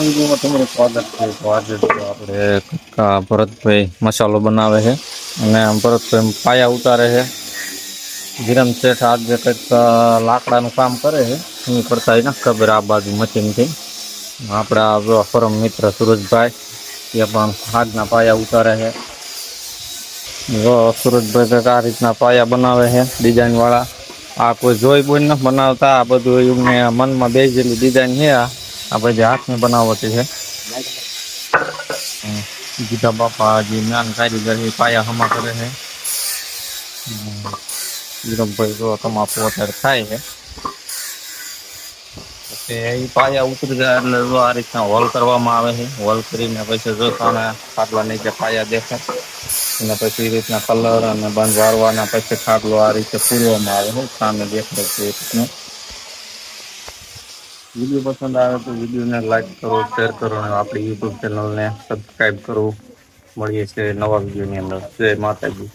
વિડીયોમાં તમારું સ્વાગત છે. તો આજે જો આપણે ભરતભાઈ મસાલો બનાવે છે અને ભરતભાઈ પાયા ઉતારે છે. વિરમ શેઠ આજે કંઈક લાકડાનું કામ કરે છે. એની કરતા નથી ખબર આ બાજુ મશીનથી. આપણા પરમ મિત્ર સુરજભાઈ એ પણ આજના પાયા ઉતારે છે. સુરજભાઈ કંઈક આ રીતના પાયા બનાવે છે ડિઝાઇન વાળા. આ કોઈ જોઈ બોઈ નથી બનાવતા. આ બધું એમને મનમાં બેસેલી ડિઝાઇન છે. આ બધી હાથની બનાવટી છે. ગીતા બાપા જે જ્ઞાન કારીગર એ પાયા હમા કરે છે. વિરમભાઈ જો તમાકુ અત્યારે ખાય છે. પછી એ પાયા ઉતરી જાય એટલે જો આ રીતના હોલ કરવામાં આવે છે. હોલ કરીને પછી જો તને ખાટલા નીચે પાયા દેખાય અને પછી એ રીતના કલર અને બંધ વાળવાના પછી ખાટલો આ રીતે પૂરવામાં આવે છે. સામે દેખાય છે એ રીતનું. વિડીયો પસંદ આવે તો વિડીયોને લાઈક કરો, શેર કરો અને આપણી યુટ્યુબ ચેનલને સબસ્ક્રાઈબ કરો. મળીએ છીએ નવા વિડીયોની અંદર. જય માતાજી.